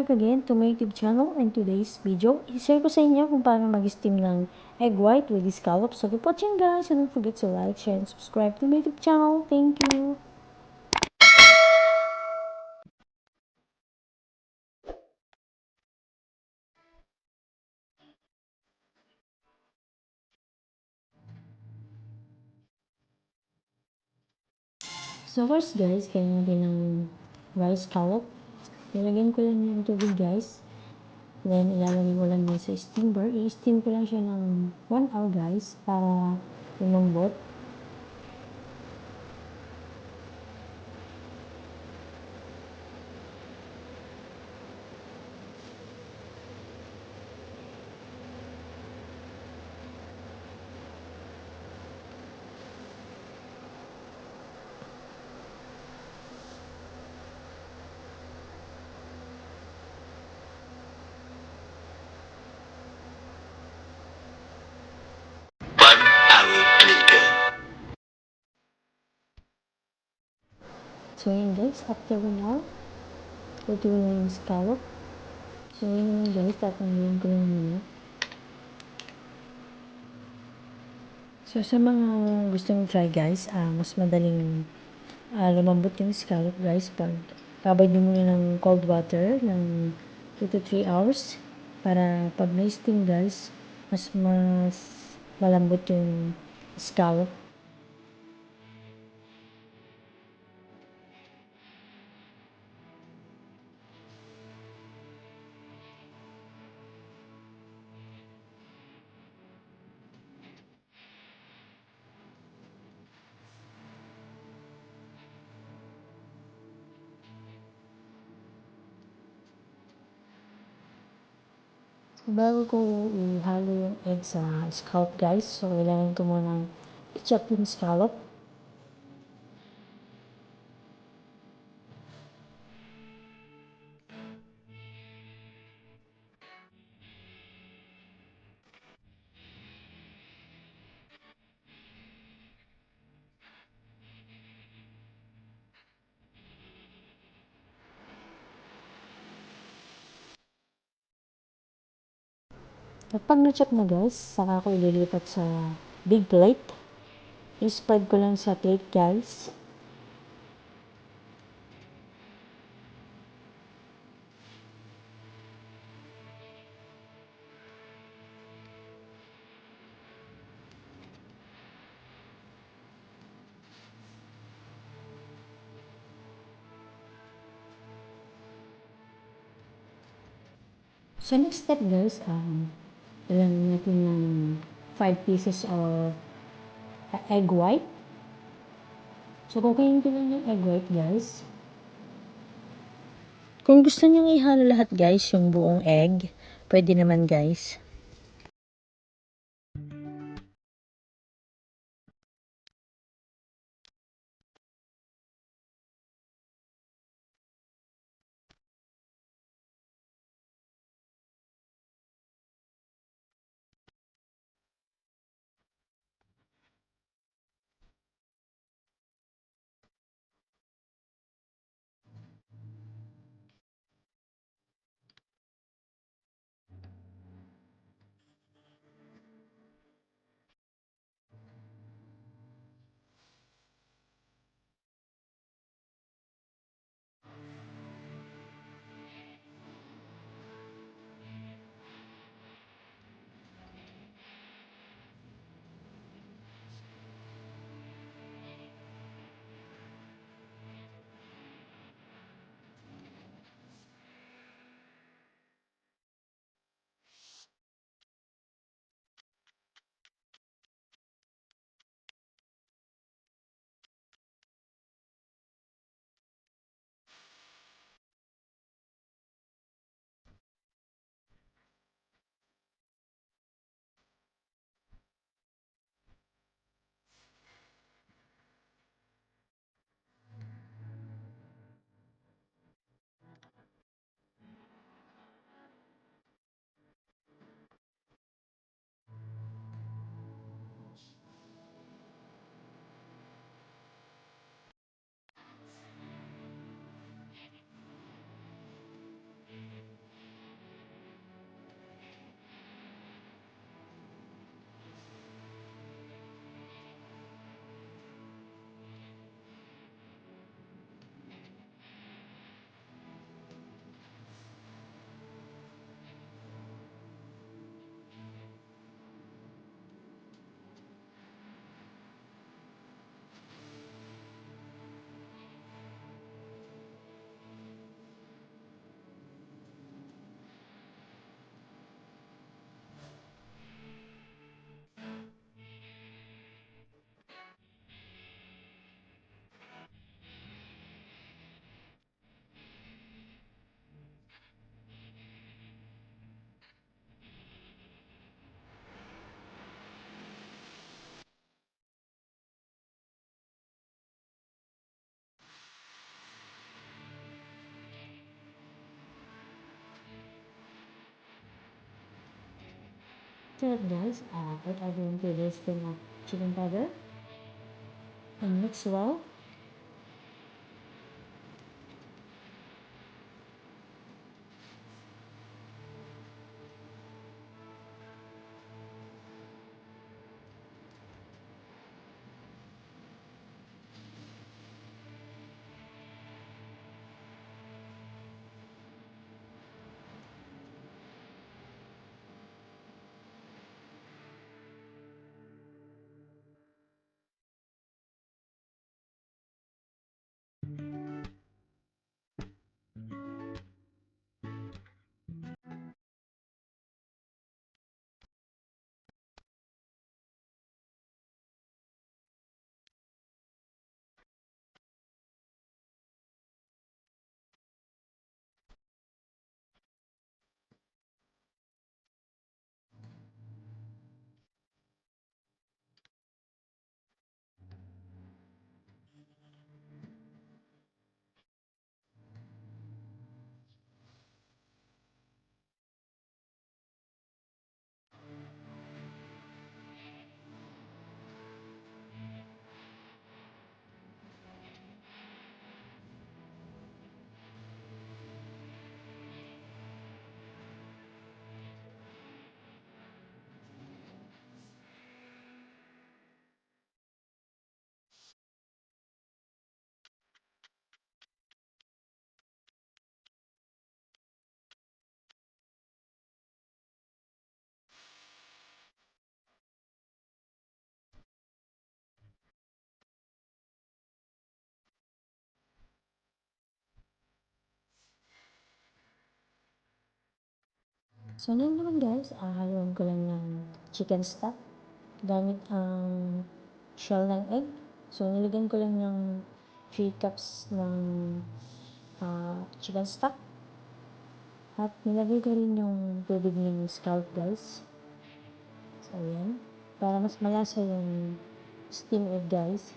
back again to my YouTube channel, and today's video, i-share ko sa inyo kung paano mag-steam ng egg white with scallops. So keep watching guys, and don't forget to like, share, and subscribe to my YouTube channel. Thank you! So first guys, kailangan natin ng rice scallop. Nilagyan ko lang yung tubig guys. Then ilalagay ko lang yan sa steamer. I-steam ko lang siya ng 1 hour guys para lumambot. So yun guys, after 1 hour, luto na yung scallop. So yun guys, tatanggalin ko lang muna. So sa mga gustong try guys, mas madaling lumambot yung scallop guys pag babad nyo muna ng cold water ng 2 to 3 hours para pag na-steam guys, mas malambot yung scallop. Bago ko ihalo yung egg sa scallop guys, so kailangan ko munang i-chop yung scallop. At pag na-chop na guys, saka ko ililipat sa big plate. I-spread ko lang sa plate guys. So next step guys, ilan natin ng 5 pieces of egg white. So kukainin ko lang yung egg white guys. Kung gusto nyo ihalo lahat guys, yung buong egg, pwede naman guys. So guys, what are going to this thing of chicken powder and mix well. So ngayon naman guys, haluan ko lang ng chicken stock gamit ang shell ng egg. So nilagyan ko lang ng 3 cups ng chicken stock. At nilagay ko rin yung tubig ng scallop guys. So ayan. Para mas malasa yung steam egg guys.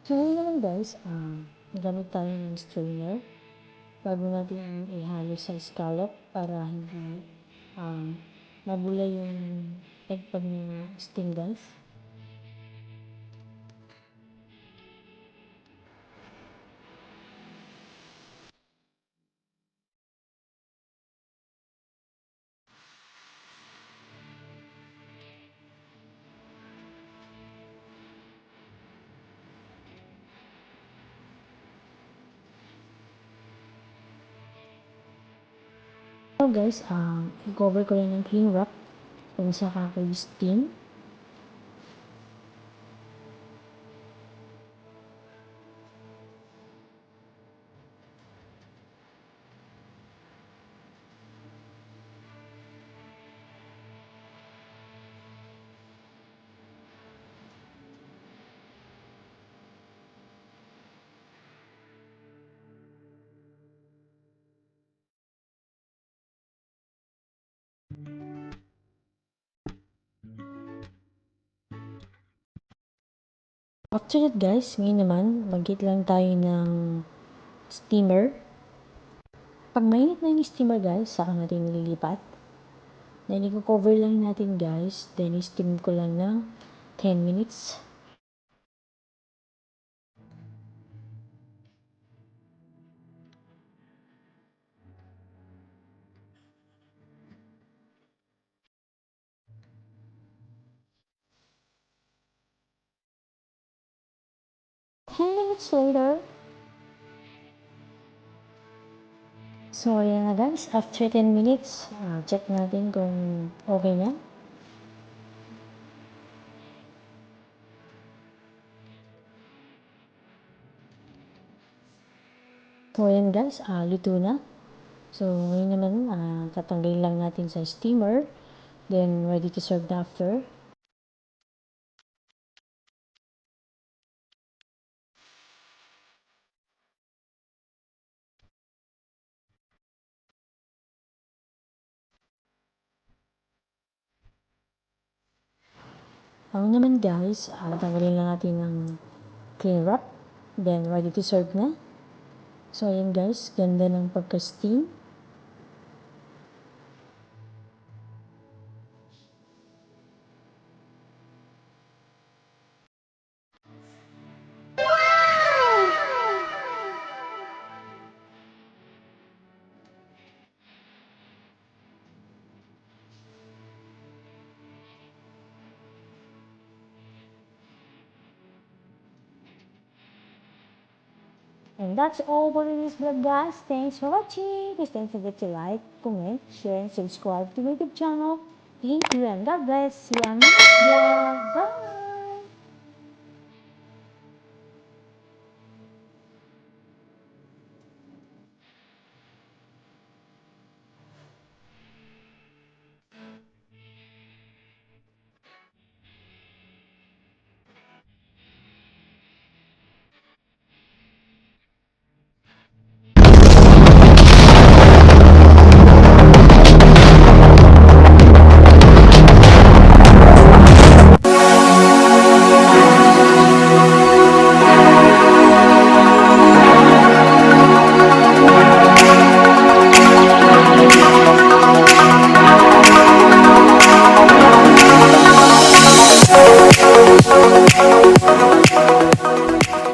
So ngayon naman guys, gamit tayo ng strainer bago natin ihalo sa scallop para hindi mabulay yung egg pag steam guys. So guys, i-cover ko lang ng cling wrap kung saka ko steam. After that guys, ngayon naman, mag-heat lang tayo ng steamer. Pag mainit na yung steamer guys, saka natin nililipat. Then, i-cover lang natin guys. Then, steam ko lang ng 10 minutes. Minutes later. So, ayan na guys. After 10 minutes, check natin kung okay na. So, ayan guys. Luto na. So, ngayon naman, tatanggalin lang natin sa steamer. Then, ready to serve na after. Ang naman guys, tanggalin lang natin ng cling wrap. Then, ready to serve na. So, ayan guys, ganda ng pagka-steam. And that's all for this vlog guys. Thanks for watching. Please don't forget to like, comment, share, and subscribe to my YouTube channel. Thank you and God bless. See you on the next vlog. Bye!